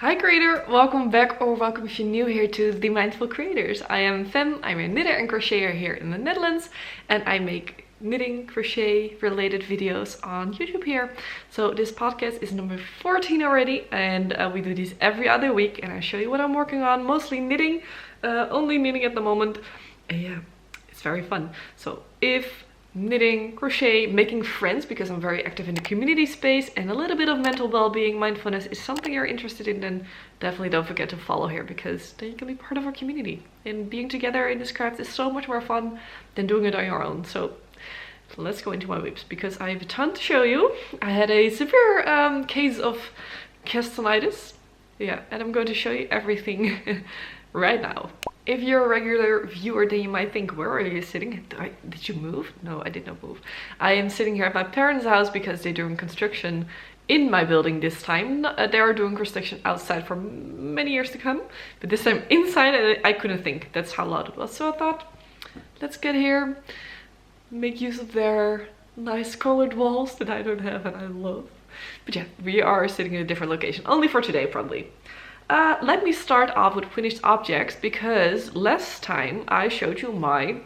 Hi creator, welcome back or welcome if you're new here to The Mindful Creators. I am Fem, I'm a knitter and crocheter here in the Netherlands and I make knitting, crochet related videos on YouTube here. So this podcast is number 14 already and we do these every other week and I show you what I'm working on, mostly knitting, only knitting at the moment. And yeah, it's very fun. So if knitting, crochet, making friends, because I'm very active in the community space, and a little bit of mental well-being, mindfulness is something you're interested in, then definitely don't forget to follow here, because then you can be part of our community. And being together in this craft is so much more fun than doing it on your own. So let's go into my whips, because I have a ton to show you. I had a severe case of castonitis. Yeah, and I'm going to show you everything right now. If you're a regular viewer, then you might think, where are you sitting? Did you move? No, I did not move. I am sitting here at my parents' house because they're doing construction in my building this time. They are doing construction outside for many years to come, but this time inside, and I couldn't think. That's how loud it was. So I thought, let's get here, make use of their nice colored walls that I don't have and I love. But yeah, we are sitting in a different location, only for today probably. Let me start off with finished objects, because last time I showed you my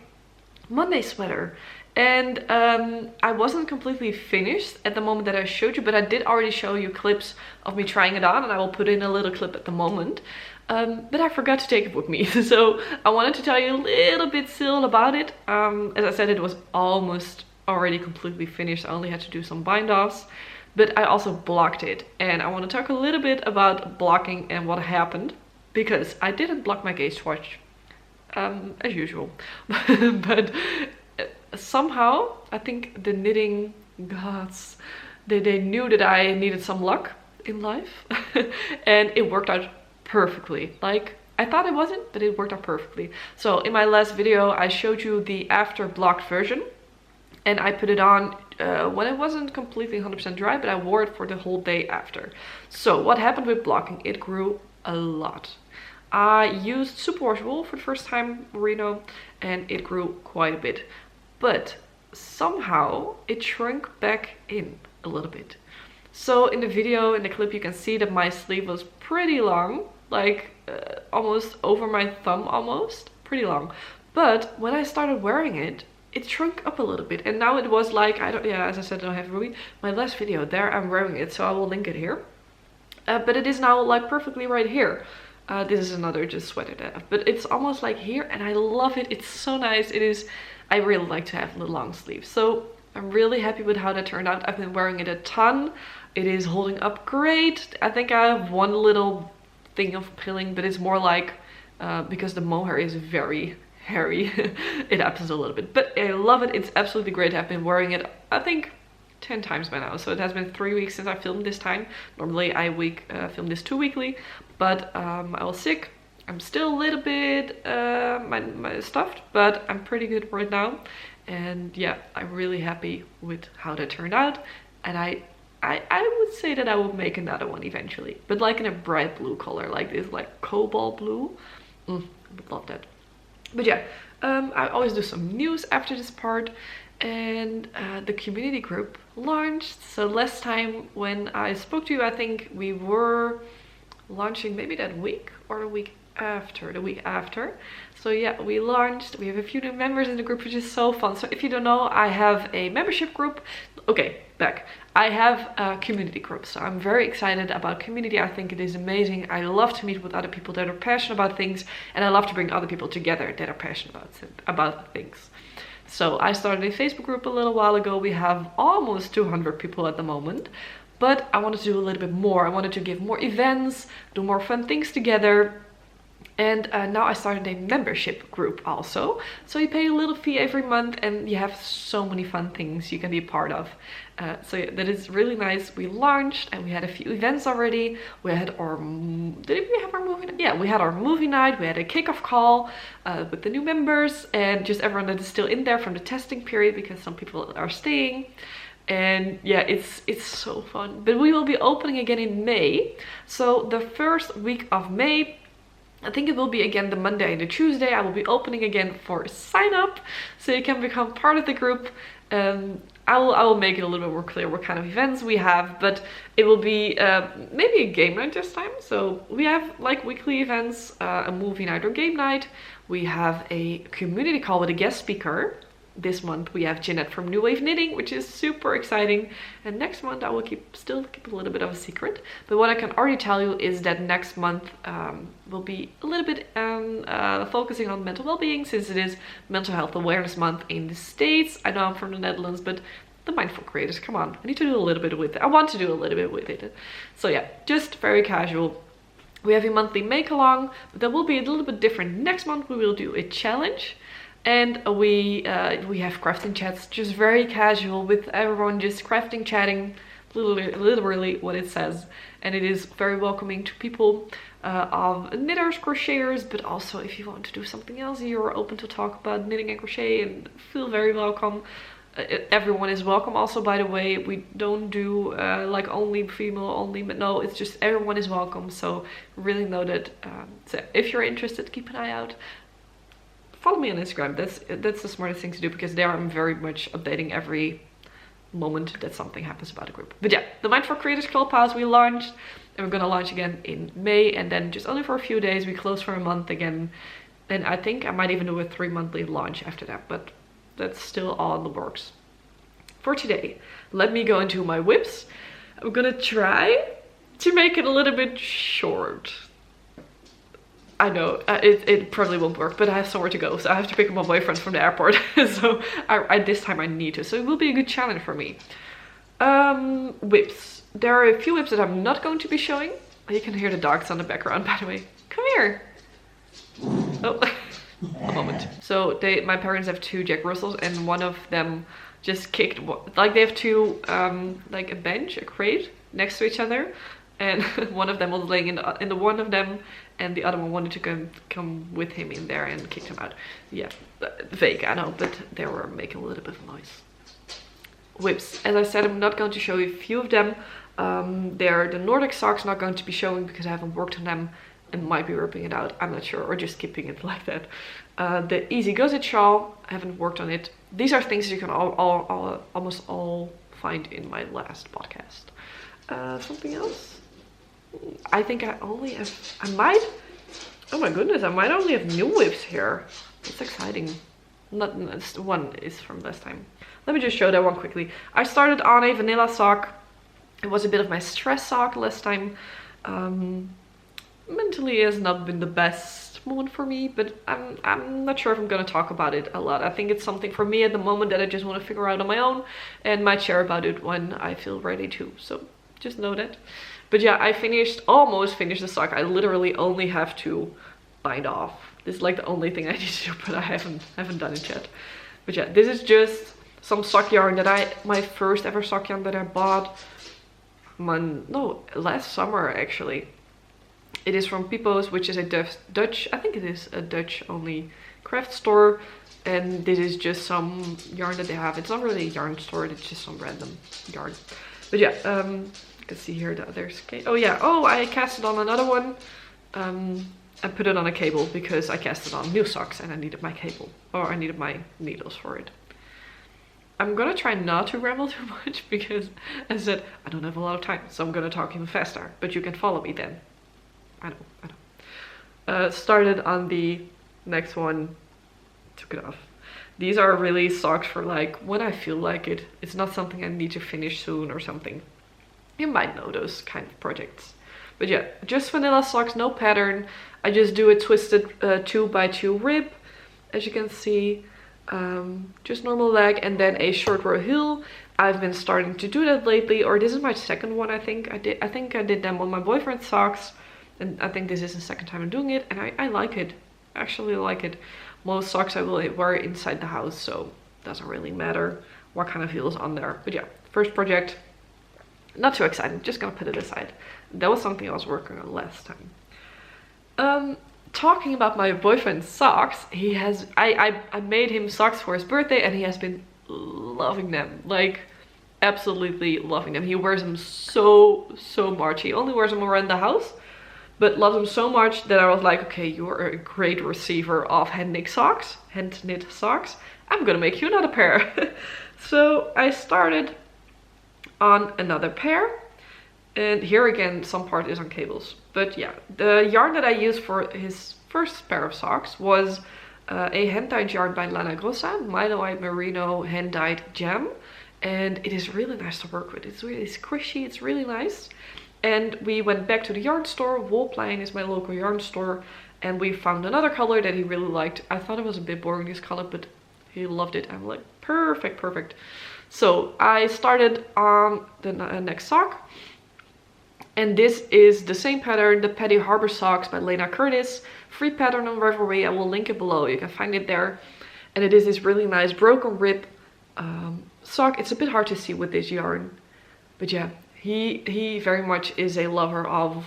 Monday sweater and I wasn't completely finished at the moment that I showed you, but I did already show you clips of me trying it on and I will put in a little clip at the moment. But I forgot to take it with me, so I wanted to tell you a little bit still about it. As I said, it was almost already completely finished. I only had to do some bind offs. But I also blocked it, and I want to talk a little bit about blocking and what happened, because I didn't block my gauge swatch as usual. But somehow I think the knitting gods, they knew that I needed some luck in life and it worked out perfectly. Like, I thought it wasn't, but it worked out perfectly. So in my last video I showed you the after blocked version, and I put it on when it wasn't completely 100% dry, but I wore it for the whole day after. So what happened with blocking? It grew a lot. I used superwash wool for the first time, merino, and it grew quite a bit. But somehow it shrunk back in a little bit. So in the video, in the clip, you can see that my sleeve was pretty long, like almost over my thumb, almost. Pretty long. But when I started wearing it, it shrunk up a little bit, and now it was like, as I said, I don't have Ruby. My last video, there I'm wearing it, so I will link it here. But it is now like perfectly right here. This is another just sweater that I have, but it's almost like here, and I love it. It's so nice. It is, I really like to have the long sleeves. So I'm really happy with how that turned out. I've been wearing it a ton. It is holding up great. I think I have one little thing of pilling, but it's more like, because the mohair is very hairy, it happens a little bit, but I love it. It's absolutely great. I've been wearing it I think 10 times by now, so it has been 3 weeks since I filmed this time. Normally I film this 2 weekly, but I was sick. I'm still a little bit my stuffed, but I'm pretty good right now. And yeah, I'm really happy with how that turned out, and I would say that I will make another one eventually, but like in a bright blue color, like this, like cobalt blue. I would love that. But yeah, I always do some news after this part, and the community group launched. So last time when I spoke to you, I think we were launching maybe that week or the week after. So yeah, we launched. We have a few new members in the group, which is so fun. So if you don't know, I have a membership group. Okay, back. I have a community group, so I'm very excited about community. I think it is amazing. I love to meet with other people that are passionate about things, and I love to bring other people together that are passionate about things. So I started a Facebook group a little while ago. We have almost 200 people at the moment, but I wanted to do a little bit more. I wanted to give more events, do more fun things together. And now I started a membership group also. So you pay a little fee every month and you have so many fun things you can be a part of. So yeah, that is really nice. We launched and we had a few events already. We had our, did we have our movie night? Yeah, we had our movie night. We had a kickoff call with the new members and just everyone that is still in there from the testing period, because some people are staying. And yeah, it's so fun. But we will be opening again in May. So the first week of May, I think it will be again the Monday and the Tuesday. I will be opening again for sign up, so you can become part of the group. I will make it a little bit more clear what kind of events we have, but it will be maybe a game night this time. So we have like weekly events, a movie night or game night. We have a community call with a guest speaker. This month we have Jeanette from New Wave Knitting, which is super exciting. And next month I will still keep a little bit of a secret. But what I can already tell you is that next month will be a little bit focusing on mental well-being, since it is Mental Health Awareness Month in the States. I know I'm from the Netherlands, but the mindful creators, come on, I need to do a little bit with it. I want to do a little bit with it. So yeah, just very casual. We have a monthly make-along, but that will be a little bit different. Next month we will do a challenge. And we have crafting chats, just very casual, with everyone just crafting, chatting, literally what it says. And it is very welcoming to people of knitters, crocheters, but also if you want to do something else, you're open to talk about knitting and crochet and feel very welcome. Everyone is welcome also, by the way. We don't do like only female only, but no, it's just everyone is welcome. So really know that so if you're interested, keep an eye out. Follow me on Instagram. That's the smartest thing to do, because there I'm very much updating every moment that something happens about a group. But yeah, the Mindful Creators Clubhouse we launched, and we're gonna launch again in May, and then just only for a few days. We close for a month again, and I think I might even do a 3-monthly launch after that, but that's still all in the works. For today, let me go into my whips. I'm gonna try to make it a little bit short. I know, it probably won't work, but I have somewhere to go, so I have to pick up my boyfriend from the airport. So this time I need to, so it will be a good challenge for me. Whips. There are a few whips that I'm not going to be showing. You can hear the dogs on the background, by the way. Come here. Oh, a moment. So my parents have 2 Jack Russells, and one of them just kicked, like they have 2, like a bench, a crate next to each other. And one of them was laying in the one of them, and the other one wanted to come with him in there and kicked him out. Yeah, vague, I know, but they were making a little bit of noise. Whips. As I said, I'm not going to show you a few of them. They're the Nordic socks, not going to be showing because I haven't worked on them and might be ripping it out. I'm not sure, or just keeping it like that. The Easy Goes It shawl, I haven't worked on it. These are things you can almost all find in my last podcast. Something else? I think oh my goodness, I might only have new whips here. It's exciting. One is from last time. Let me just show that one quickly. I started on a vanilla sock. It was a bit of my stress sock last time. Mentally it has not been the best moment for me, but I'm not sure if I'm going to talk about it a lot. I think it's something for me at the moment that I just want to figure out on my own, and might share about it when I feel ready to. So just know that. But yeah, I almost finished the sock. I literally only have to bind off. This is like the only thing I need to do, but I haven't done it yet. But yeah, this is just some sock yarn that my first ever sock yarn that I bought last summer actually. It is from Pipo's, which is a Dutch, I think it is a Dutch only craft store. And this is just some yarn that they have. It's not really a yarn store, it's just some random yarn. But yeah, you can see here the others. Oh yeah, I cast it on another one. I put it on a cable because I cast it on new socks and I needed my cable, or I needed my needles for it. I'm gonna try not to ramble too much because, as I said, I don't have a lot of time, so I'm gonna talk even faster, but you can follow me then. I know. Started on the next one, took it off. These are really socks for like when I feel like it. It's not something I need to finish soon or something. You might know those kind of projects. But yeah, just vanilla socks, no pattern. I just do a twisted 2x2 rib, as you can see. Just normal leg and then a short row heel. I've been starting to do that lately, or this is my second one. I think I did them on my boyfriend's socks, and I think this is the second time I'm doing it, and I like it. I actually like it. Most socks I will wear inside the house, so it doesn't really matter what kind of heel is on there. But yeah, first project. Not too excited, just gonna put it aside. That was something I was working on last time. Talking about my boyfriend's socks, I made him socks for his birthday and he has been loving them. Like, absolutely loving them. He wears them so much. He only wears them around the house, but loves them so much that I was like, okay, you're a great receiver of hand knit socks. I'm gonna make you another pair. So I started on another pair, and here again some part is on cables. But yeah, the yarn that I used for his first pair of socks was a hand-dyed yarn by Lana Grossa, Milo White Merino hand-dyed jam, and it is really nice to work with. It's really squishy, it's really nice. And we went back to the yarn store. Woolplein is my local yarn store, and we found another color that he really liked. I thought it was a bit boring, this color, but he loved it. I'm like, perfect, perfect. So I started on the next sock, and this is the same pattern, the Paddy Harbour socks by Lena Curtis. Free pattern on Ravelry, I will link it below, you can find it there. And it is this really nice broken rib sock. It's a bit hard to see with this yarn, but yeah, he very much is a lover of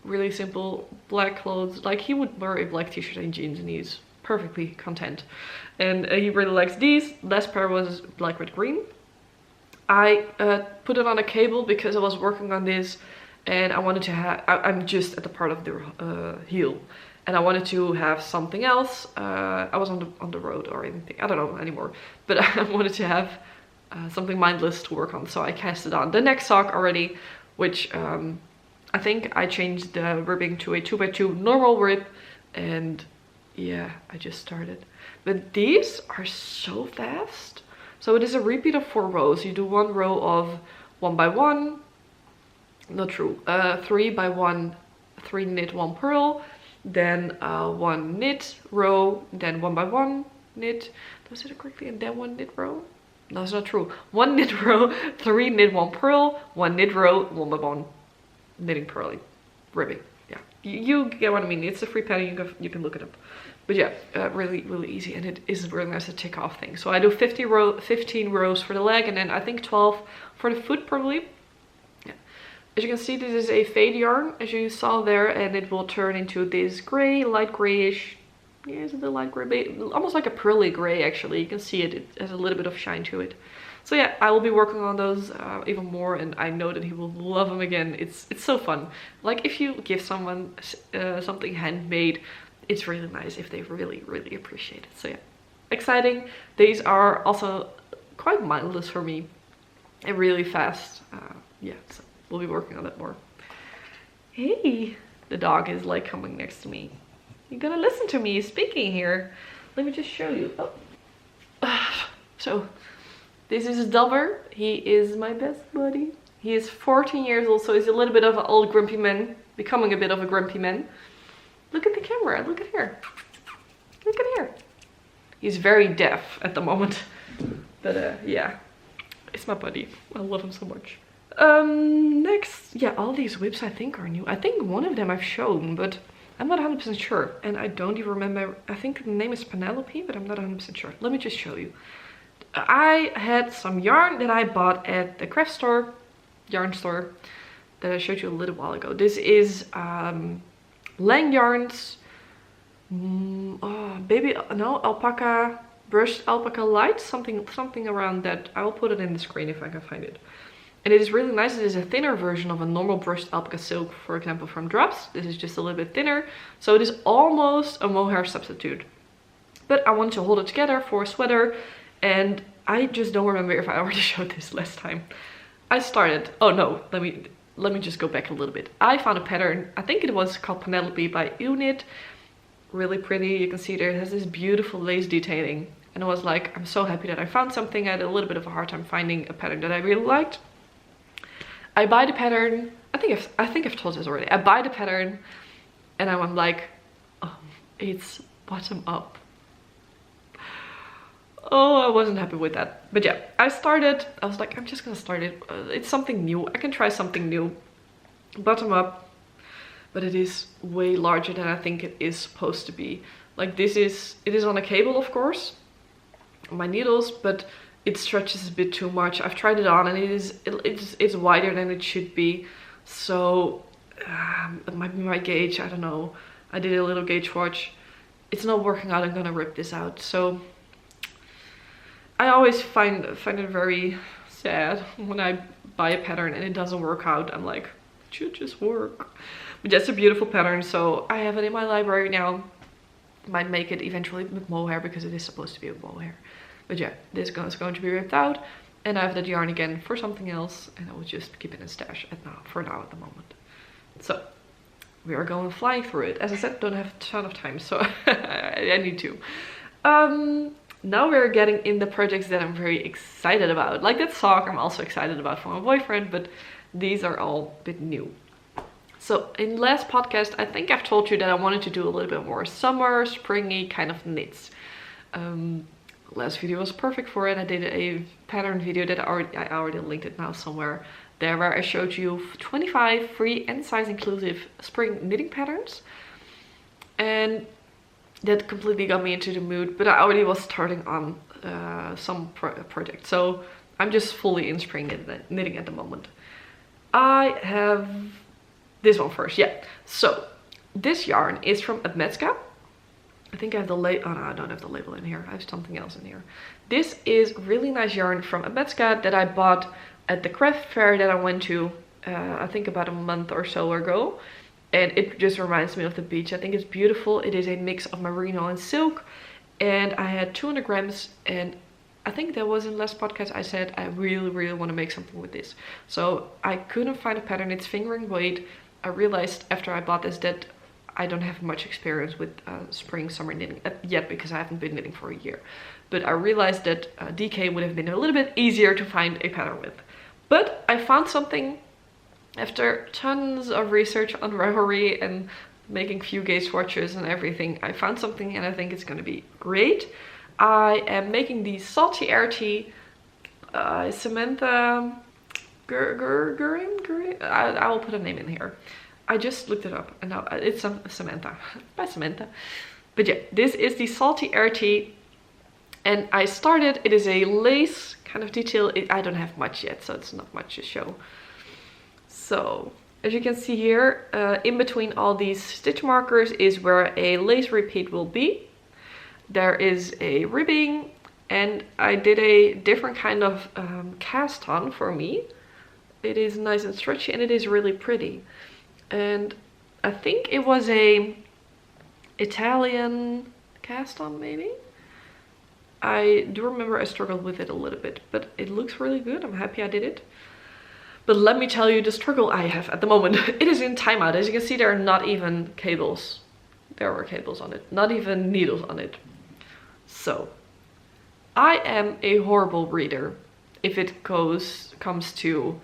really simple black clothes. Like, he would wear a black t-shirt and jeans and he's perfectly content. And he really likes these. Last pair was black with green. I put it on a cable because I was working on this, and I wanted to have, I'm just at the part of the heel, and I wanted to have something else. I was on the road or anything, I don't know anymore, but I wanted to have something mindless to work on, so I cast it on the next sock already, which I think I changed the ribbing to a 2x2 normal rib, and yeah, I just started. But these are so fast. So it is a repeat of 4 rows. You do 1 row of 1 by 1, not true, 3 by 1, 3 knit, 1 purl, then 1 knit row, then 1 by 1 knit. Did I say it correctly? And then 1 knit row? No, that's not true. 1 knit row, 3 knit, 1 purl, 1 knit row, 1 by 1 knitting, purling, ribbing. Yeah, you get what I mean. It's a free pattern, you can look it up. But yeah, really, really easy, and it is really nice to tick off things. So I do 15 rows for the leg, and then I think 12 for the foot probably. Yeah. As you can see, this is a fade yarn, as you saw there, and it will turn into this gray, light grayish. Yeah, is it a light gray? Almost like a pearly gray, actually. You can see it has a little bit of shine to it. So yeah, I will be working on those even more, and I know that he will love them again. It's so fun. Like, if you give someone something handmade, it's really nice if they really, really appreciate it. So yeah, exciting. These are also quite mindless for me and really fast. Yeah, so we'll be working on that more. Hey, the dog is like coming next to me. You're gonna listen to me speaking here. Let me just show you. Oh. So this is Dubber. He is my best buddy. He is 14 years old, so he's a little bit of an old grumpy man, becoming a bit of a grumpy man. Look at the camera, look at here. Look at here. He's very deaf at the moment. But yeah, it's my buddy. I love him so much. Next, yeah, all these whips I think are new. I think one of them I've shown, but I'm not 100% sure. And I don't even remember, I think the name is Penelope, but I'm not 100% sure. Let me just show you. I had some yarn that I bought at the craft store, yarn store, that I showed you a little while ago. This is Lang Yarns, alpaca, brushed alpaca light, something around that. I will put it in the screen if I can find it. And it is really nice. It is a thinner version of a normal brushed alpaca silk, for example, from Drops. This is just a little bit thinner, so it is almost a mohair substitute. But I wanted to hold it together for a sweater, and I just don't remember if I already showed this last time. I started, oh no, let me just go back a little bit. I found a pattern, I think it was called Penelope by Unit. Really pretty, you can see there it has this beautiful lace detailing. And I was like, I'm so happy that I found something. I had a little bit of a hard time finding a pattern that I really liked. I buy the pattern, I think I've told this already. I buy the pattern and I'm like, oh, it's bottom up. Oh, I wasn't happy with that. But yeah, I was like, I'm just gonna start it. It's something new. I can try something new. Bottom up. But it is way larger than I think it is supposed to be. Like it is on a cable, of course. My needles, but it stretches a bit too much. I've tried it on and it's wider than it should be. So it might be my gauge, I don't know. I did a little gauge watch. It's not working out. I'm gonna rip this out. So I always find it very sad when I buy a pattern and it doesn't work out. I'm like, it should just work. But that's a beautiful pattern, so I have it in my library now. Might make it eventually with mohair because it is supposed to be with mohair. But yeah, this is going to be ripped out, and I have that yarn again for something else, and I will just keep it in stash for now at the moment. So we are going flying through it. As I said, don't have a ton of time, so I need to. Now we're getting in the projects that I'm very excited about. Like that sock I'm also excited about for my boyfriend, but these are all a bit new. So in last podcast, I think I've told you that I wanted to do a little bit more summer, springy kind of knits. Last video was perfect for it. I did a pattern video that I already linked it now somewhere there, where I showed you 25 free and size inclusive spring knitting patterns. And that completely got me into the mood, but I already was starting on some project. So I'm just fully in spring knitting at the moment. I have this one first, yeah. So this yarn is from Atmetzka. I think I have the label. Oh no, I don't have the label in here. I have something else in here. This is really nice yarn from Atmetzka that I bought at the craft fair that I went to, I think about a month or so ago. And it just reminds me of the beach. I think it's beautiful. It is a mix of merino and silk. And I had 200 grams. And I think that was in last podcast I said I really, really want to make something with this. So I couldn't find a pattern. It's fingering weight. I realized after I bought this that I don't have much experience with spring summer knitting yet, because I haven't been knitting for a year. But I realized that DK would have been a little bit easier to find a pattern with. But I found something after tons of research on Ravelry and making few gauge swatches and everything. I found something and I think it's going to be great. I am making the Salty Air Tea Samantha Gurin? I will put a name in here. I just looked it up and now it's Samantha by Samantha. But yeah, this is the Salty Air Tea, and I started. It is a lace kind of detail. I don't have much yet, so it's not much to show. So as you can see here, in between all these stitch markers is where a lace repeat will be. There is a ribbing, and I did a different kind of cast on for me. It is nice and stretchy and it is really pretty. And I think it was a Italian cast on maybe. I do remember I struggled with it a little bit, but it looks really good. I'm happy I did it. But let me tell you the struggle I have at the moment. It is in timeout. As you can see, there are not even cables. There were cables on it, not even needles on it. So I am a horrible reader if it comes to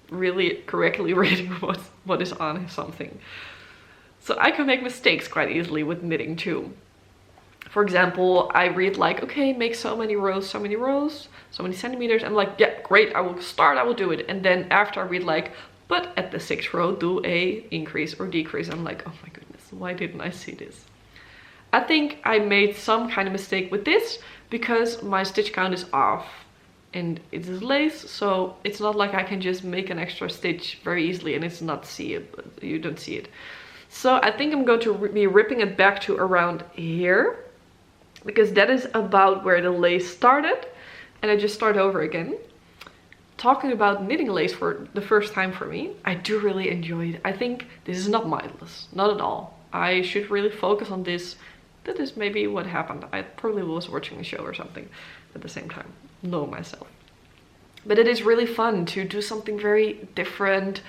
really correctly reading what is on something. So I can make mistakes quite easily with knitting too. For example, I read like, okay, make so many rows, so many centimeters. I'm like, yeah, great, I will do it. And then after I read like, but at the 6th row, do a increase or decrease. I'm like, oh my goodness, why didn't I see this? I think I made some kind of mistake with this because my stitch count is off. And it is lace, so it's not like I can just make an extra stitch very easily and it's not see it, but you don't see it. So I think I'm going to be ripping it back to around here, because that is about where the lace started, and I just start over again. Talking about knitting lace for the first time for me, I do really enjoy it. I think this is not mindless, not at all. I should really focus on this. That is maybe what happened. I probably was watching a show or something at the same time. Know myself. But it is really fun to do something very different,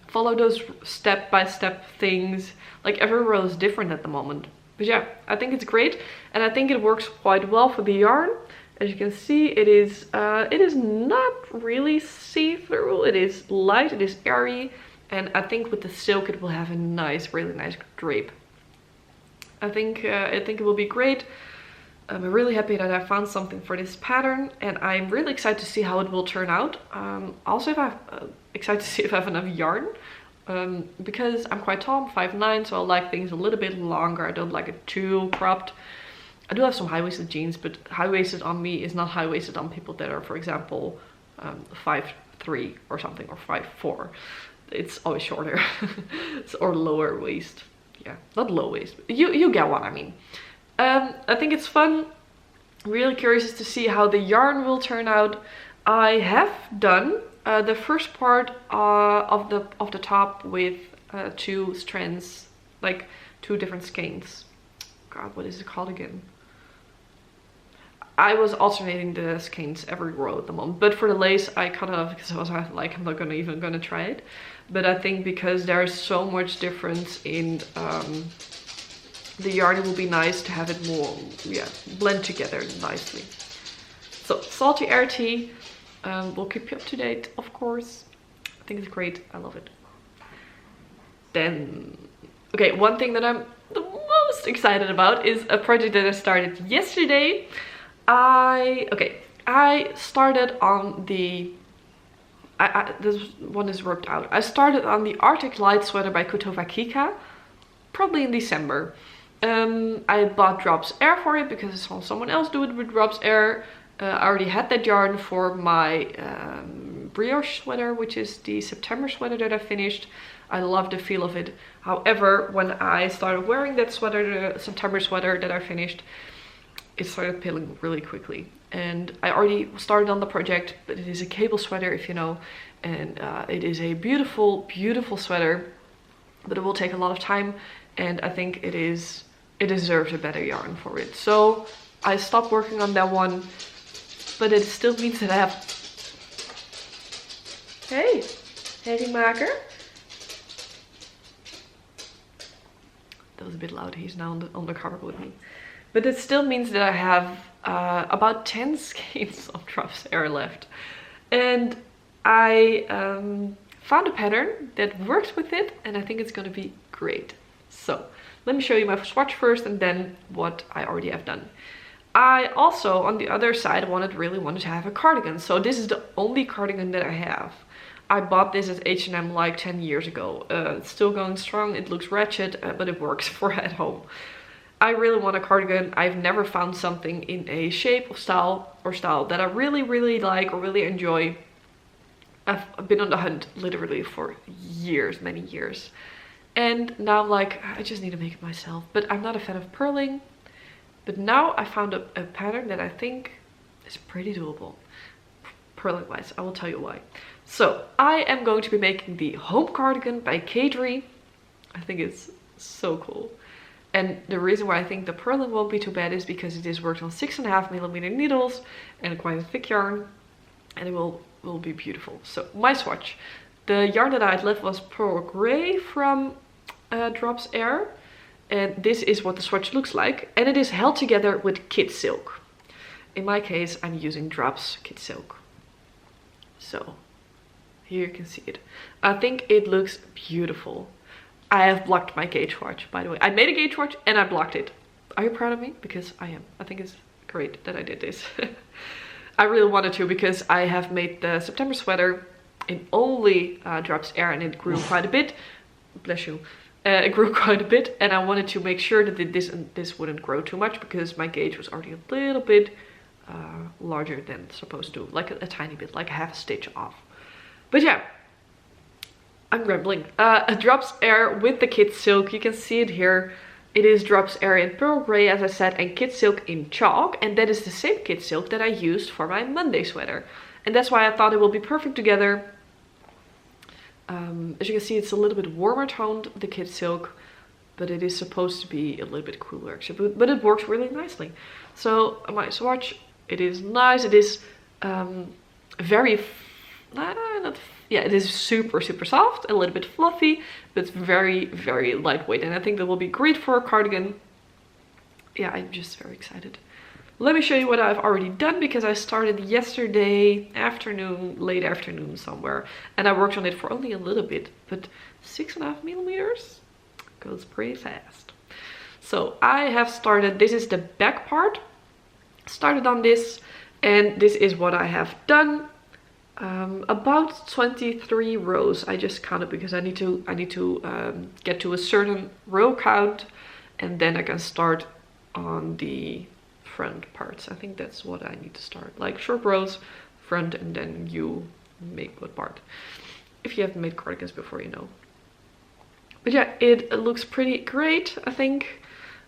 follow those step-by-step things. Like every row is different at the moment. But yeah, I think it's great, and I think it works quite well for the yarn. As you can see, it is not really see-through. It is light, it is airy, and I think with the silk it will have a nice, really nice drape. I think it will be great. I'm really happy that I found something for this pattern, and I'm really excited to see how it will turn out. Also, excited to see if I have enough yarn, because I'm quite tall, I'm 5'9", so I like things a little bit longer. I don't like it too cropped. I do have some high-waisted jeans, but high-waisted on me is not high-waisted on people that are, for example, 5'3" or something, or 5'4". It's always shorter. Or lower waist. Yeah, not low waist. You get what I mean. I think it's fun. Really curious to see how the yarn will turn out. I have done the first part of the top with 2 strands, like 2 different skeins. God, what is it called again? I was alternating the skeins every row at the moment, but for the lace I kind of, because I was like, I'm not gonna try it. But I think because there's so much difference in the yarn, it will be nice to have it more, yeah, blend together nicely. So Salty Air Tee, we'll keep you up to date, of course. I think it's great, I love it. Then, okay, one thing that I'm the most excited about is a project that I started yesterday. I started on the, this one is ripped out. I started on the Arctic Light sweater by Kutova Kika, probably in December. I bought Drops Air for it because I saw someone else do it with Drops Air. I already had that yarn for my brioche sweater, which is the September sweater that I finished. I love the feel of it. However, when I started wearing that sweater, the September sweater that I finished, it started peeling really quickly. And I already started on the project, but it is a cable sweater, if you know, and it is a beautiful, beautiful sweater, but it will take a lot of time, and I think it deserves a better yarn for it. So I stopped working on that one, but it still means that I have... Hey, Herringmaker. That was a bit loud, he's now on the carpet with me. But it still means that I have about 10 skeins of Drops Air left. And I found a pattern that works with it, and I think it's going to be great. So let me show you my swatch first and then what I already have done. I also, on the other side, really wanted to have a cardigan. So this is the only cardigan that I have. I bought this at H&M like 10 years ago. It's still going strong, it looks ratchet, but it works for at home. I really want a cardigan. I've never found something in a shape of style that I really, really like or really enjoy. I've been on the hunt literally for years, many years. And now I'm like, I just need to make it myself. But I'm not a fan of purling. But now I found a pattern that I think is pretty doable. Purling wise, I will tell you why. So I am going to be making the Home Cardigan by Gaya Tee. I think it's so cool. And the reason why I think the purling won't be too bad is because it is worked on 6.5mm needles and quite a thick yarn, and it will be beautiful. So my swatch. The yarn that I had left was Pearl Grey from Drops Air, and this is what the swatch looks like, and it is held together with Kid Silk. In my case, I'm using Drops Kid Silk. So here you can see it. I think it looks beautiful. I have blocked my gauge watch, by the way. I made a gauge watch and I blocked it. Are you proud of me? Because I am. I think it's great that I did this. I really wanted to because I have made the September sweater in only Drops Air, and it grew quite a bit. Bless you. It grew quite a bit, and I wanted to make sure that this wouldn't grow too much because my gauge was already a little bit larger than it's supposed to. Like a tiny bit, like half a stitch off. But yeah. I'm rambling. Drops Air with the Kid Silk. You can see it here. It is Drops Air in Pearl Grey, as I said, and Kid Silk in Chalk. And that is the same Kid Silk that I used for my Monday sweater. And that's why I thought it will be perfect together. As you can see, it's a little bit warmer toned, the Kid Silk. But it is supposed to be a little bit cooler, actually. But it works really nicely. So my swatch, it is nice. It is very... Yeah, it is super, super soft, a little bit fluffy, but very, very lightweight. And I think that will be great for a cardigan. Yeah, I'm just very excited. Let me show you what I've already done, because I started yesterday afternoon, late afternoon somewhere. And I worked on it for only a little bit, but 6.5mm goes pretty fast. So I have started, this is the back part. Started on this, and this is what I have done. About 23 rows. I just counted because I need to get to a certain row count, and then I can start on the front parts. I think that's what I need to start, like short rows, front, and then you make what part. If you haven't made cardigans before, you know. But yeah, it looks pretty great, I think.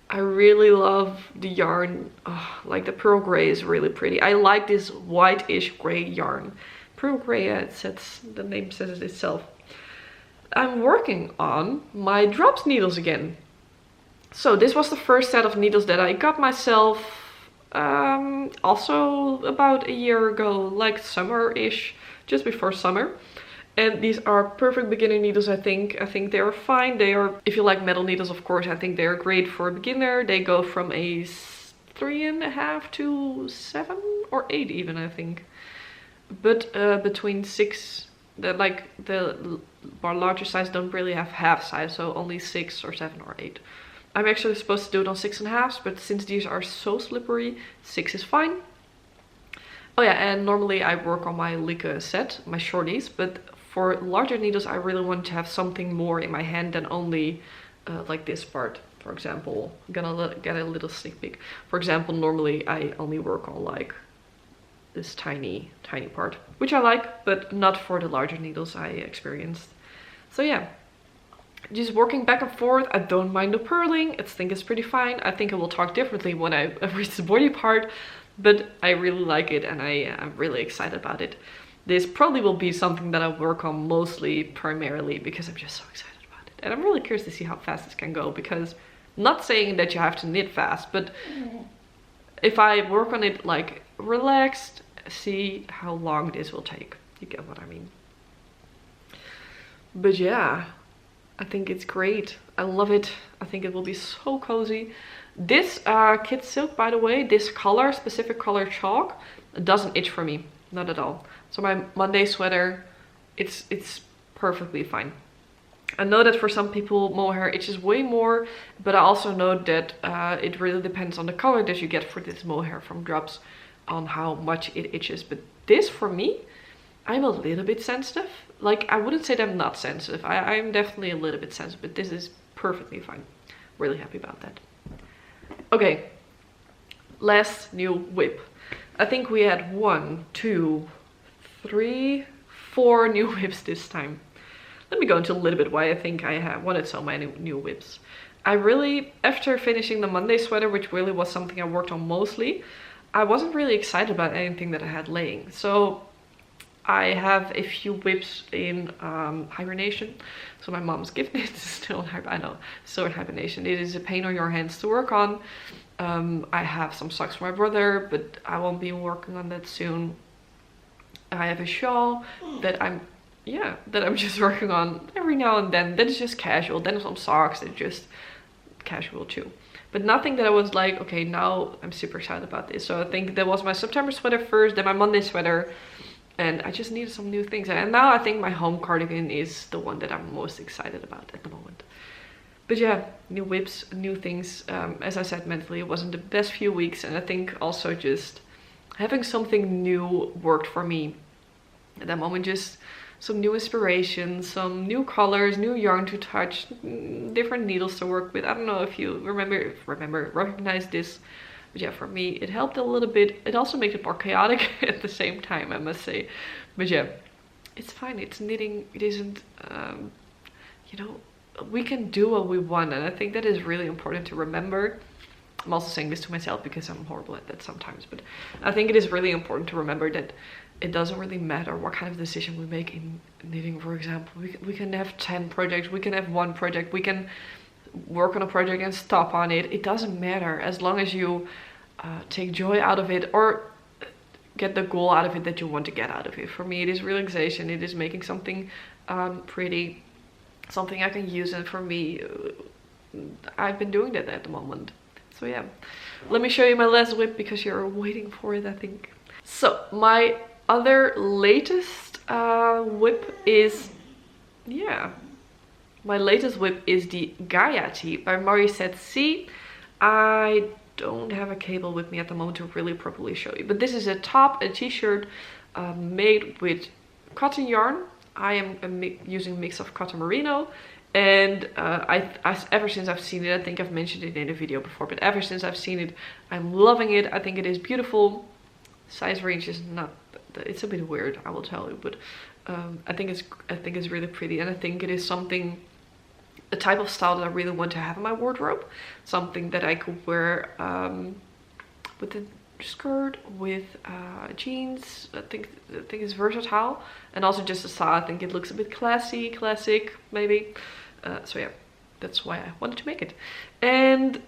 I really love the yarn. Oh, like the Pearl Grey is really pretty. I like this whitish gray yarn. Pearl Grey, it says, the name says it itself. I'm working on my Drops needles again. So this was the first set of needles that I got myself also about a year ago, like summer-ish, just before summer. And these are perfect beginner needles, I think. I think they are fine. They are, if you like metal needles, of course, I think they're great for a beginner. They go from a 3.5 to 7 or 8 even, I think. But between 6, the larger size don't really have half size, so only 6 or 7 or 8. I'm actually supposed to do it on 6.5s, but since these are so slippery, 6 is fine. Oh yeah, and normally I work on my Like set, my shorties, but for larger needles I really want to have something more in my hand than only like this part. For example, I'm gonna get a little sneak peek. For example, normally I only work on like this tiny part, which I like, but not for the larger needles I experienced. So yeah, just working back and forth. I don't mind the purling. I think it's pretty fine. I think I will talk differently when I reach the body part, but I really like it and I'm really excited about it. This probably will be something that I work on mostly, primarily, because I'm just so excited about it. And I'm really curious to see how fast this can go, because I'm not saying that you have to knit fast, but if I work on it like relaxed, see how long this will take. You get what I mean? But yeah, I think it's great. I love it. I think it will be so cozy. This kid silk, by the way, this color, specific color chalk, doesn't itch for me, not at all. So my Monday sweater, it's perfectly fine. I know that for some people mohair itches way more, but I also know that it really depends on the color that you get for this mohair from drops on how much it itches. But this, for me, I'm a little bit sensitive. Like, I wouldn't say that I'm not sensitive. I'm definitely a little bit sensitive, but this is perfectly fine. Really happy about that. Okay, last new whip. I think we had 1, 2, 3, 4 new whips this time. Let me go into a little bit why I think I wanted so many new whips. I really, after finishing the Monday sweater, which really was something I worked on mostly, I wasn't really excited about anything that I had laying. So I have a few whips in hibernation. So my mom's gift is still in hibernation. It is a pain on your hands to work on. I have some socks for my brother, but I won't be working on that soon. I have a shawl that I'm just working on every now and then. That is just casual. Then some socks that are just casual too. But nothing that I was like, okay, now I'm super excited about this. So I think that was my September sweater first, then my Monday sweater. And I just needed some new things. And now I think my home cardigan is the one that I'm most excited about at the moment. But yeah, new whips, new things. As I said, mentally it wasn't the best few weeks. And I think also just having something new worked for me at that moment. Just some new inspiration, some new colors, new yarn to touch, different needles to work with. I don't know if you recognize this. But yeah, for me, it helped a little bit. It also made it more chaotic at the same time, I must say. But yeah, it's fine. It's knitting. It isn't, you know, we can do what we want. And I think that is really important to remember. I'm also saying this to myself because I'm horrible at that sometimes. But I think it is really important to remember that it doesn't really matter what kind of decision we make in knitting, for example. We can have 10 projects. We can have 1 project. We can work on a project and stop on it. It doesn't matter as long as you take joy out of it or get the goal out of it that you want to get out of it. For me, it is relaxation. It is making something pretty, something I can use. And for me, I've been doing that at the moment. So yeah, let me show you my last whip because you're waiting for it, I think. So my other latest whip is, my latest whip is the Gaya Tee by Marisette C. I don't have a cable with me at the moment to really properly show you. But this is a top, a t-shirt made with cotton yarn. I am using a mix of cotton merino. And ever since I've seen it, I think I've mentioned it in a video before, but ever since I've seen it, I'm loving it. I think it is beautiful. Size range is not, it's a bit weird, I will tell you, but I think it's really pretty. And I think it is something, a type of style that I really want to have in my wardrobe. Something that I could wear with a skirt, with jeans. I think it's versatile, and also just a style. I think it looks a bit classic maybe. So yeah, that's why I wanted to make it. And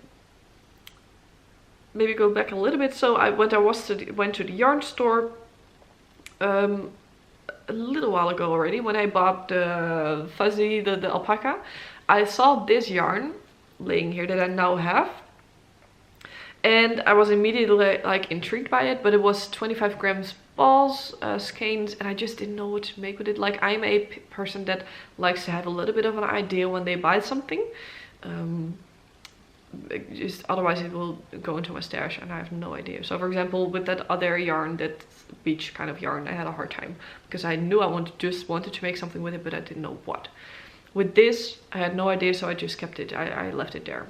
maybe go back a little bit. So went to the yarn store a little while ago already, when I bought the fuzzy, the alpaca. I saw this yarn laying here that I now have, and I was immediately like intrigued by it, but it was 25 grams balls, skeins, and I just didn't know what to make with it. Like, I'm a person that likes to have a little bit of an idea when they buy something. Just otherwise it will go into my stash and I have no idea. So for example, with that other yarn, that beach kind of yarn, I had a hard time because I knew I just wanted to make something with it, but I didn't know what. With this, I had no idea, so I just kept it. I left it there.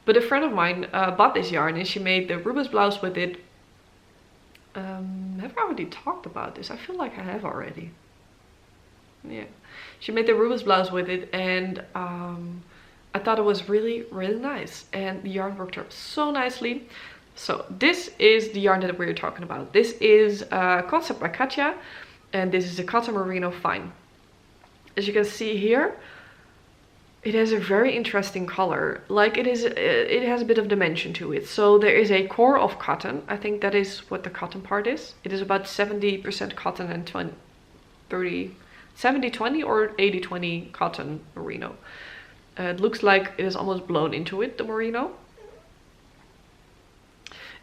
But a friend of mine bought this yarn, and she made the Rubens blouse with it. Have I already talked about this? I feel like I have already. Yeah, she made the Rubens blouse with it, and I thought it was really, really nice, and the yarn worked up so nicely. So this is the yarn that we're talking about. This is Concept by Katja, and this is a cotton merino fine. As you can see here, it has a very interesting color. Like, it has a bit of dimension to it. So there is a core of cotton. I think that is what the cotton part is. It is about 70% cotton and 70-20 or 80-20 cotton merino. It looks like it is almost blown into it, the merino.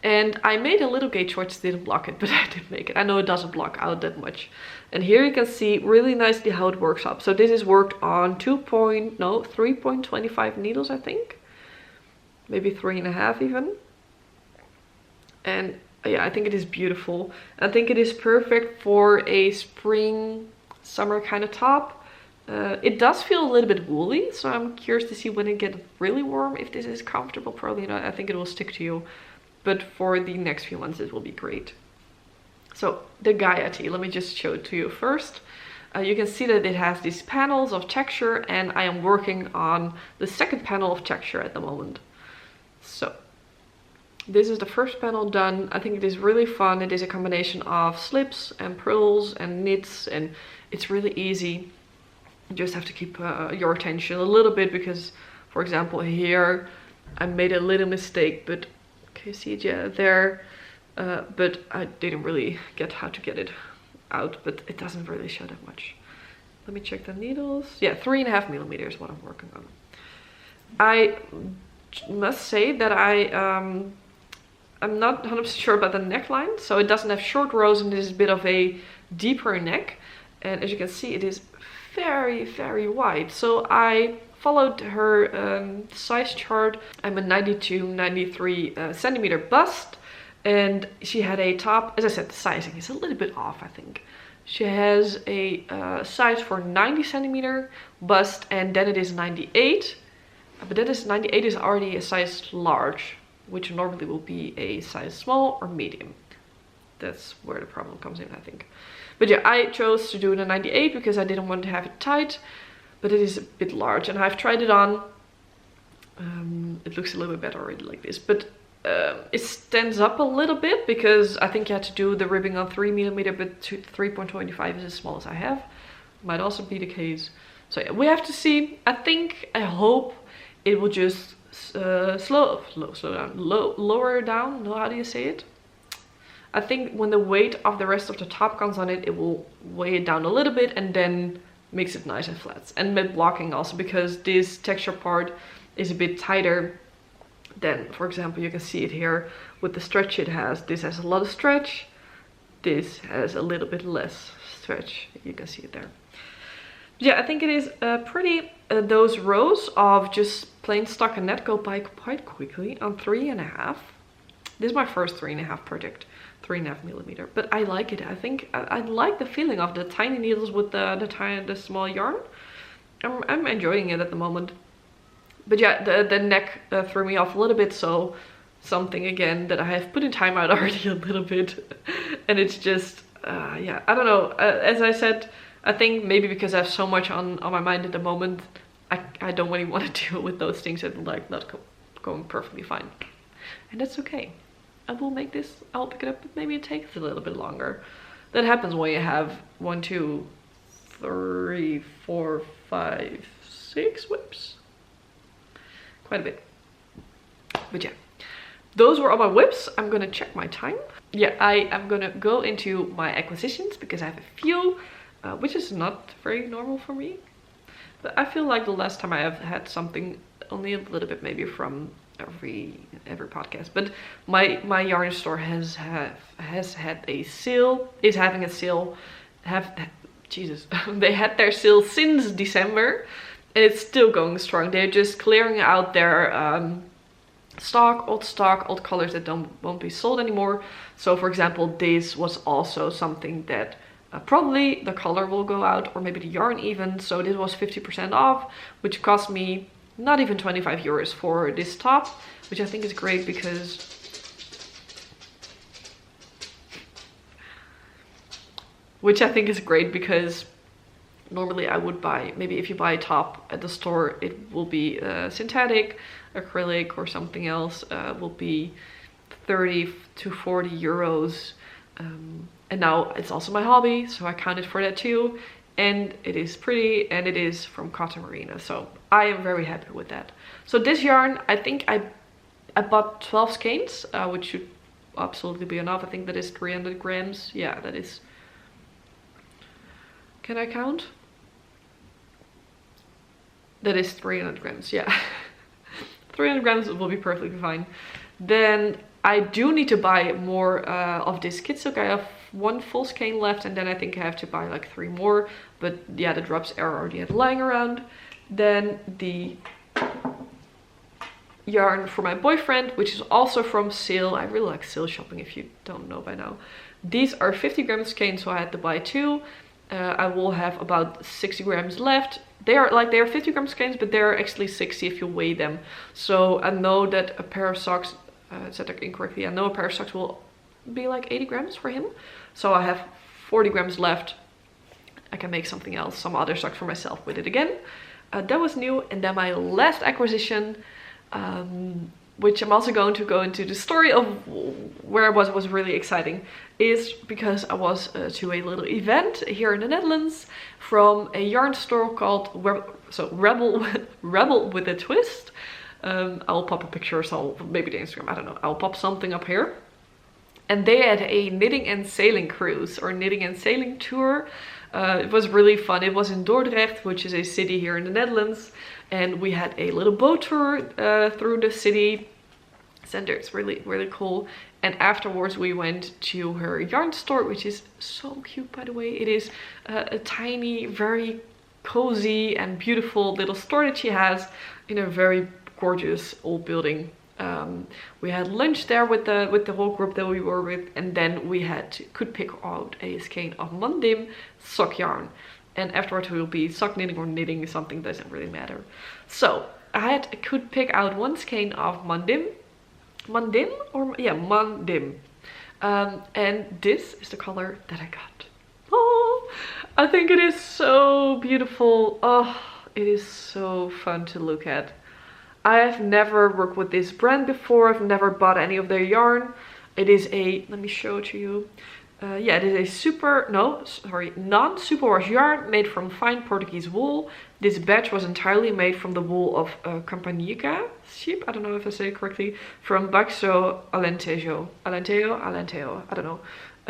And I made a little gauge which didn't block it, but I did make it. I know it doesn't block out that much. And here you can see really nicely how it works up. So this is worked on 3.25 needles, I think. Maybe 3.5 even. And yeah, I think it is beautiful. I think it is perfect for a spring, summer kind of top. It does feel a little bit woolly, so I'm curious to see when it gets really warm if this is comfortable. Probably not. I think it will stick to you. But for the next few months it will be great. So the Gaya Tee, let me just show it to you first. You can see that it has these panels of texture, and I am working on the second panel of texture at the moment. So this is the first panel done. I think it is really fun. It is a combination of slips and purls and knits, and it's really easy. You just have to keep your attention a little bit, because for example here I made a little mistake, but can you see it? Yeah, there. But I didn't really get how to get it out, but it doesn't really show that much. Let me check the needles. Yeah, 3.5 millimeters what I'm working on. I must say that I'm not 100% sure about the neckline. So it doesn't have short rows, and it is a bit of a deeper neck. And as you can see, it is very, very wide. So I followed her size chart. I'm a 92-93 centimeter bust, and she had a top. As I said, the sizing is a little bit off, I think. She has a size for 90 centimeter bust, and then it is 98. But that is 98 is already a size large, which normally will be a size small or medium. That's where the problem comes in, I think. But yeah, I chose to do the 98 because I didn't want to have it tight. But it is a bit large, and I've tried it on. It looks a little bit better already like this, but it stands up a little bit because I think you had to do the ribbing on 3 millimeter, but 3.25 is as small as I have. Might also be the case. So yeah, we have to see. I hope it will just lower down. No, how do you say it? I think when the weight of the rest of the top comes on it, it will weigh it down a little bit, and then makes it nice and flat. And with blocking also, because this texture part is a bit tighter than, for example, you can see it here with the stretch it has. This has a lot of stretch. This has a little bit less stretch. You can see it there. Yeah, I think it is pretty. Those rows of just plain stockinette go by quite quickly on 3.5. This is my first 3.5 project. 3.5 millimeter, but I like it. I think I like the feeling of the tiny needles with the small yarn. I'm enjoying it at the moment. But yeah, the neck threw me off a little bit, so something again that I have put in timeout already a little bit. And it's just yeah, I don't know. As I said, I think maybe because I have so much on my mind at the moment, I don't really want to deal with those things that like not going perfectly fine, and that's okay. I will make this, I'll pick it up, but maybe it takes a little bit longer. That happens when you have 1, 2, 3, 4, 5, 6 whips. Quite a bit. But yeah, those were all my whips. I'm gonna check my time. Yeah, I am gonna go into my acquisitions because I have a few, which is not very normal for me. But I feel like the last time I have had something, only a little bit maybe from every podcast, but my yarn store has had a sale, is having a sale, Jesus, they had their sale since December, and it's still going strong. They're just clearing out their old colors that won't be sold anymore. So for example, this was also something that probably the color will go out, or maybe the yarn even. So this was 50% off, which cost me not even 25 euros for this top, which I think is great because normally I would buy, maybe if you buy a top at the store, it will be synthetic, acrylic or something else, will be 30 to 40 euros. And now it's also my hobby, so I counted for that too. And it is pretty, and it is from cotton merino, so I am very happy with that. So this yarn, I think I bought 12 skeins, which should absolutely be enough. I think that is 300 grams. Yeah, that is. Can I count? That is 300 grams, yeah. 300 grams will be perfectly fine. Then I do need to buy more of this kit silk. I have 1 full skein left, and then I think I have to buy like 3 more. But yeah, the drops are already lying around. Then the yarn for my boyfriend, which is also from sale. I really like sale shopping, if you don't know by now. These are 50 gram skeins, so I had to buy 2. I will have about 60 grams left. They are 50 gram skeins, but they're actually 60 if you weigh them. So I know that a pair of socks, said that incorrectly, I know a pair of socks will be like 80 grams for him. So I have 40 grams left. I can make something else, some other socks for myself with it again. That was new. And then my last acquisition, which I'm also going to go into the story of where I was really exciting, is because I was to a little event here in the Netherlands from a yarn store called Rebel with a Twist. I'll pop a picture, so maybe the Instagram, I don't know. I'll pop something up here. And they had a knitting and sailing cruise, or knitting and sailing tour. It was really fun. It was in Dordrecht, which is a city here in the Netherlands. And we had a little boat tour through the city center. It's really, really cool. And afterwards we went to her yarn store, which is so cute, by the way. It is a tiny, very cozy and beautiful little store that she has in a very gorgeous old building. We had lunch there with the whole group that we were with, and then we could pick out a skein of Mandim sock yarn. And afterwards we will be sock knitting or knitting, something doesn't really matter. So I could pick out 1 skein of Mandim. And this is the color that I got. Oh, I think it is so beautiful. Oh, it is so fun to look at. I have never worked with this brand before. I've never bought any of their yarn. It is let me show it to you. Yeah, it is a non-superwash yarn made from fine Portuguese wool. This batch was entirely made from the wool of Campanica sheep. I don't know if I say it correctly. From Baxo Alentejo. Alentejo. I don't know.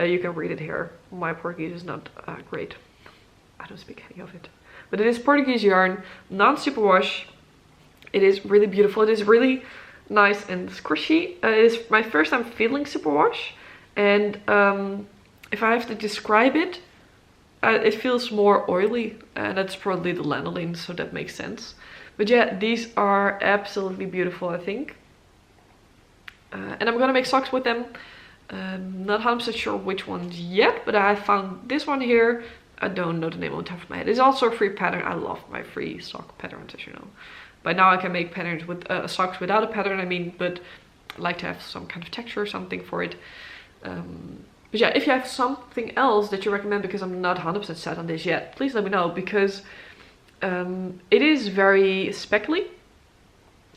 You can read it here. My Portuguese is not great. I don't speak any of it. But it is Portuguese yarn, non-superwash. It is really beautiful. It is really nice and squishy. It is my first time feeling superwash. And if I have to describe it, it feels more oily, and that's probably the lanolin, so that makes sense. But yeah, these are absolutely beautiful, I think. And I'm gonna make socks with them. Not 100% sure which ones yet, but I found this one here. I don't know the name on top of my head. It's also a free pattern. I love my free sock patterns, as you know. By now I can make patterns with socks without a pattern, but I like to have some kind of texture or something for it. But yeah, if you have something else that you recommend, because I'm not 100% set on this yet, please let me know, because it is very speckly,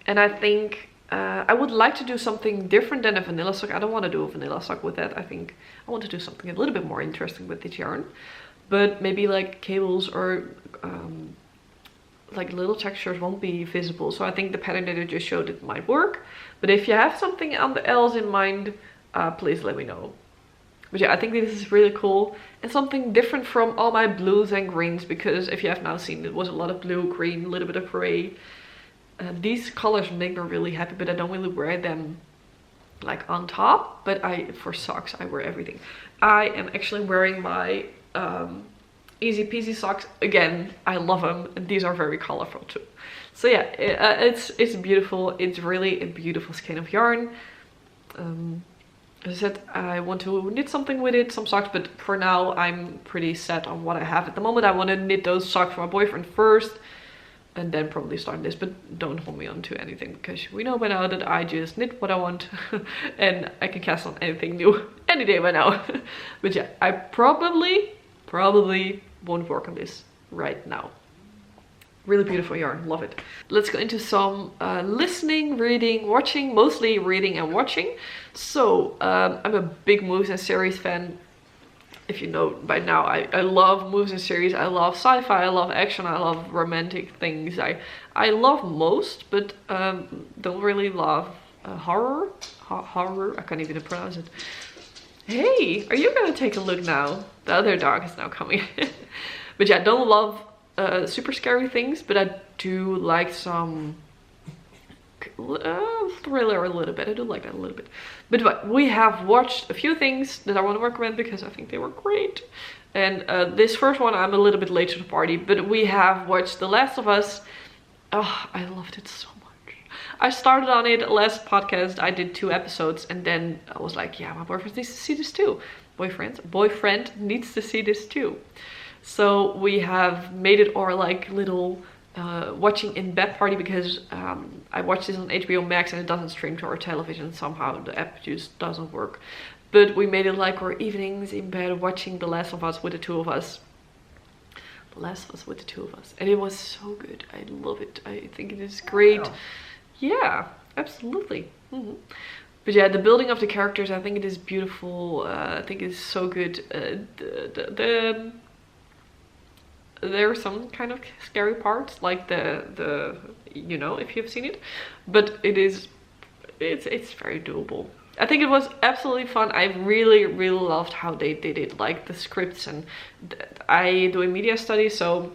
and I think I would like to do something different than a vanilla sock. I don't want to do a vanilla sock with that. I think I want to do something a little bit more interesting with this yarn, but maybe like cables or like little textures won't be visible. So I think the pattern that I just showed, it might work. But if you have something else in mind, please let me know. But yeah, I think this is really cool and something different from all my blues and greens, because if you have now seen, it was a lot of blue, green, a little bit of gray. These colors make me really happy, but I don't really wear them like on top. But for socks, I wear everything. I am actually wearing my Easy Peasy socks again. I love them, and these are very colorful too. So yeah, it's beautiful. It's really a beautiful skein of yarn. As I said, I want to knit something with it, some socks, but for now I'm pretty set on what I have at the moment. I want to knit those socks for my boyfriend first, and then probably start this, but don't hold me on to anything, because we know by now that I just knit what I want and I can cast on anything new any day by now. But yeah, I probably won't work on this right now. Really beautiful yarn, love it. Let's go into some listening, reading, watching, mostly reading and watching. So I'm a big movies and series fan. If you know by now, I love movies and series. I love sci-fi, I love action, I love romantic things. I love most, but don't really love horror. Horror, I can't even pronounce it. Hey, are you gonna take a look now? The other dog is now coming. But yeah, I don't love super scary things, but I do like some thriller a little bit. I do like that a little bit. But we have watched a few things that I want to recommend because I think they were great. And this first one, I'm a little bit late to the party, but we have watched The Last of Us. Oh, I loved it so much. I started on it last podcast. I did 2 episodes, and then I was like, yeah, my boyfriend needs to see this too. Boyfriend needs to see this too. So we have made it our like little watching in bed party, because I watched this on HBO Max and it doesn't stream to our television. Somehow the app just doesn't work. But we made it like our evenings in bed watching The Last of Us with the two of us. The Last of Us with the two of us. And it was so good. I love it. I think it is great. Wow. Yeah, absolutely. But yeah, the building of the characters, I think it is beautiful. I think it's so good. There are some kind of scary parts, like the you know, if you've seen it, but it's very doable. I think it was absolutely fun. I really loved how they did it, like the scripts, and I do a media study, so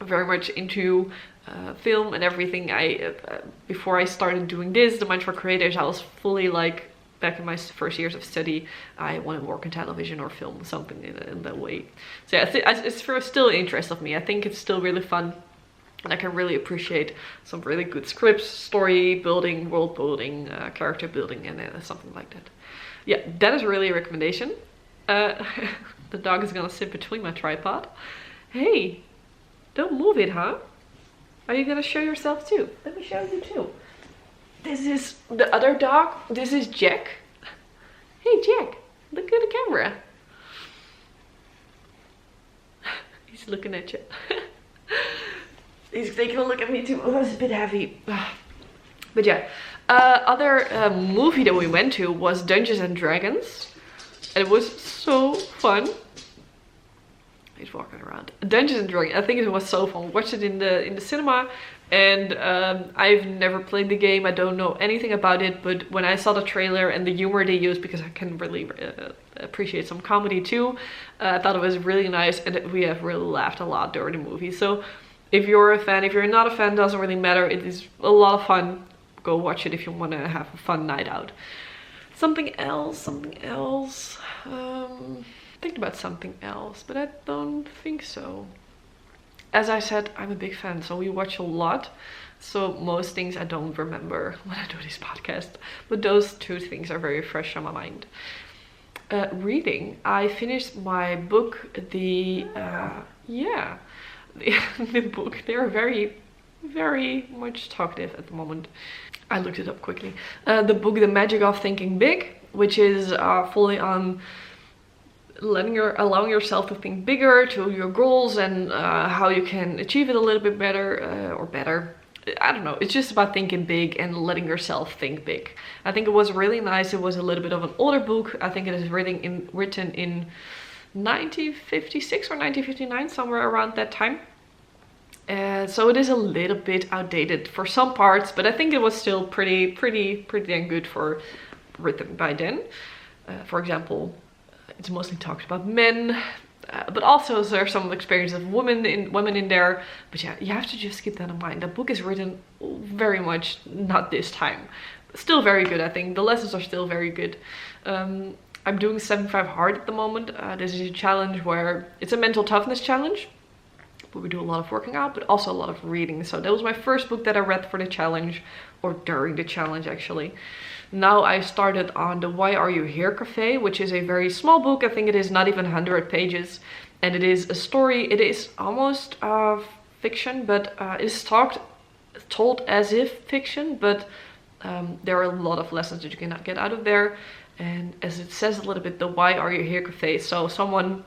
very much into film and everything. Before I started doing this, the Mindful Creators, I was fully like, back in my first years of study, I want to work in television or film, something in that way. So yeah, it's still an interest of me. I think it's still really fun, and I can really appreciate some really good scripts, story building, world building, character building, and something like that. Yeah, that is really a recommendation. The dog is gonna sit between my tripod. Hey, don't move it, huh? Are you gonna show yourself too? Let me show you too. This is the other dog. This is Jack. Hey Jack, look at the camera. He's looking at you. He's taking a look at me too. Oh, it's a bit heavy. But yeah, other movie that we went to was Dungeons and Dragons. And it was so fun. He's walking around. Dungeons and Dragons. I think it was so fun. We watched it in the cinema. And I've never played the game. I don't know anything about it, but when I saw the trailer and the humor they used, because I can really appreciate some comedy too, I thought it was really nice, and we have really laughed a lot during the movie. So if you're a fan, if you're not a fan, doesn't really matter. It is a lot of fun. Go watch it if you want to have a fun night out. Something else. Think about something else, but I don't think so. As I said, I'm a big fan, so we watch a lot. So most things I don't remember when I do this podcast. But those 2 things are very fresh on my mind. Reading. I finished my book, the book. They're very much talkative at the moment. I looked it up quickly. The book, The Magic of Thinking Big, which is fully on allowing yourself to think bigger, to your goals, and how you can achieve it a little bit better. I don't know. It's just about thinking big and letting yourself think big. I think it was really nice. It was a little bit of an older book. I think it is written in 1956 or 1959, somewhere around that time. So it is a little bit outdated for some parts, but I think it was still pretty dang good for written by then. For example, it's mostly talked about men, but also there are some experiences of women in there. But yeah, you have to just keep that in mind. The book is written very much not this time. Still very good, I think. The lessons are still very good. I'm doing 75 hard at the moment. This is a challenge where it's a mental toughness challenge, but we do a lot of working out, but also a lot of reading. So that was my first book that I read for the challenge, or during the challenge actually. Now I started on the Why Are You Here Cafe, which is a very small book. I think it is not even 100 pages, and it is a story. It is almost fiction, but it is told as if fiction, but there are a lot of lessons that you can get out of there. And as it says a little bit, the Why Are You Here Cafe. So someone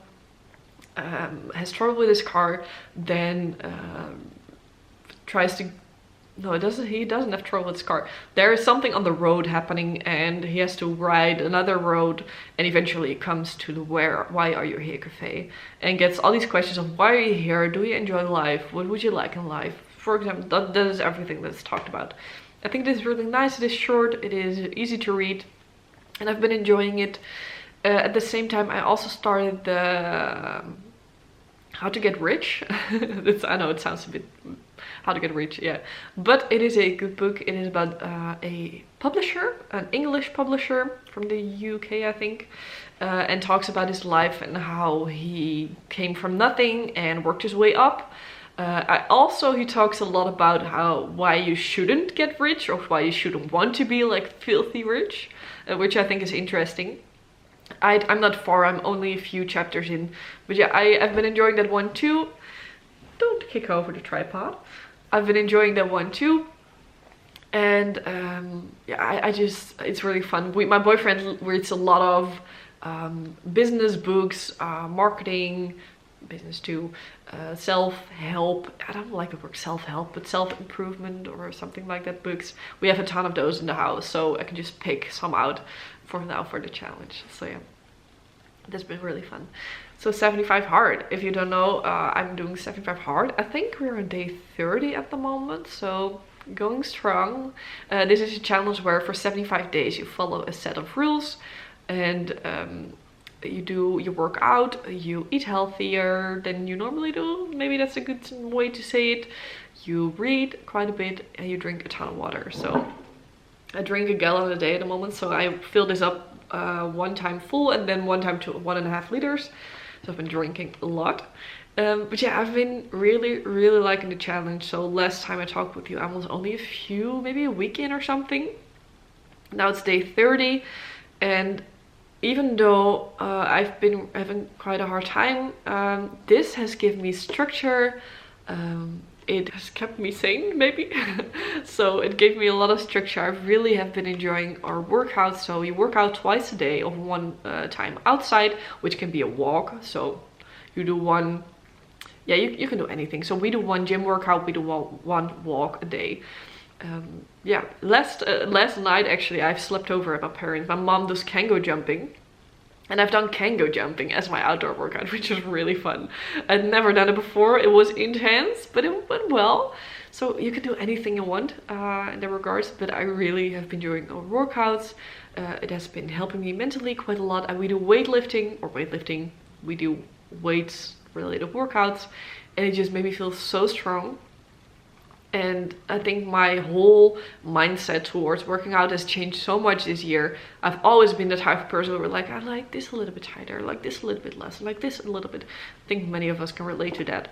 has trouble with his car, then tries to, no, he doesn't have trouble with his car. There is something on the road happening, and he has to ride another road, and eventually comes to the Why Are You Here Cafe, and gets all these questions of why are you here, do you enjoy life, what would you like in life, for example. That is everything that's talked about. I think it is really nice. It is short, it is easy to read, and I've been enjoying it. At the same time, I also started the How to Get Rich. I know it sounds a bit How to Get Rich, yeah, but it is a good book. It is about a publisher, an English publisher from the UK, I think, and talks about his life and how he came from nothing and worked his way up. He talks a lot about why you shouldn't get rich, or why you shouldn't want to be like filthy rich, which I think is interesting. I'm not far, I'm only a few chapters in, but yeah, I've been enjoying that one too. Don't kick over the tripod. I've been enjoying that one too, and yeah, it's really fun. My boyfriend reads a lot of business books, marketing, business too, self-help. I don't like the word self-help, but self-improvement or something like that books. We have a ton of those in the house, so I can just pick some out for now for the challenge. So yeah, that's been really fun. So 75 hard, if you don't know, I'm doing 75 hard. I think we're on day 30 at the moment, so going strong. This is a challenge where for 75 days you follow a set of rules, and you work out, you eat healthier than you normally do, maybe that's a good way to say it. You read quite a bit, and you drink a ton of water. So I drink a gallon a day at the moment, so I fill this up one time full and then one time to 1.5 liters. So I've been drinking a lot. But yeah, I've been really liking the challenge. So last time I talked with you, I was only maybe a week in or something. Now it's day 30, and even though I've been having quite a hard time, this has given me structure. It has kept me sane, maybe. So it gave me a lot of structure. I really have been enjoying our workouts. So you work out twice a day, of one time outside, which can be a walk. So you do one, yeah, you can do anything. So we do one gym workout, we do one walk a day. Yeah, last night actually I've slept over at my parents. My mom does kango jumping, and I've done kango jumping as my outdoor workout, which is really fun. I'd never done it before. It was intense, but it went well. So you can do anything you want in that regards, but I really have been doing our workouts. It has been helping me mentally quite a lot. And we do weightlifting, we do weights related workouts, and it just made me feel so strong. And I think my whole mindset towards working out has changed so much this year. I've always been the type of person who like, I like this a little bit tighter, I like this a little bit less, I like this a little bit. I think many of us can relate to that.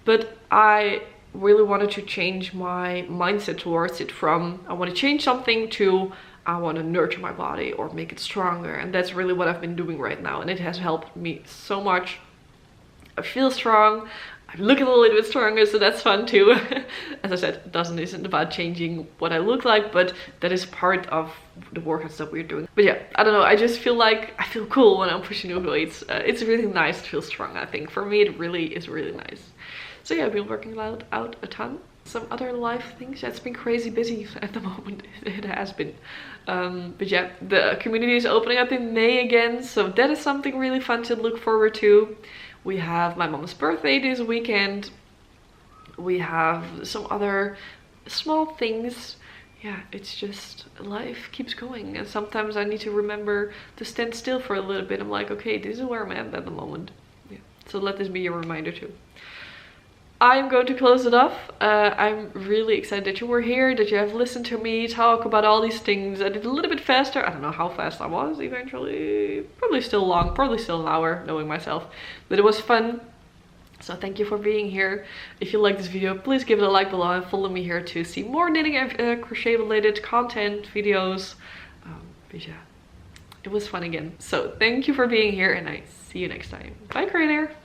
But I really wanted to change my mindset towards it from I want to change something to I want to nurture my body or make it stronger. And that's really what I've been doing right now. And it has helped me so much. I feel strong. I'm looking a little bit stronger, so that's fun too. As I said, it isn't about changing what I look like, but that is part of the workouts that we're doing. But yeah, I don't know, I just feel like I feel cool when I'm pushing new weights. It's really nice to feel strong, I think. For me, it really is really nice. So yeah, I've been working out a ton. Some other life things, it's been crazy busy at the moment. It has been. But yeah, the community is opening up in May again, so that is something really fun to look forward to. We have my mom's birthday this weekend. We have some other small things. Yeah, it's just life keeps going, and sometimes I need to remember to stand still for a little bit. I'm like, okay, this is where I'm at the moment. Yeah. So let this be your reminder too. I'm going to close it off. I'm really excited that you were here, that you have listened to me talk about all these things. I did a little bit faster. I don't know how fast I was eventually. Probably still long, probably still an hour, knowing myself. But it was fun. So thank you for being here. If you like this video, please give it a like below and follow me here to see more knitting and crochet related content, videos. But yeah, it was fun again. So thank you for being here, and I see you next time. Bye, creator!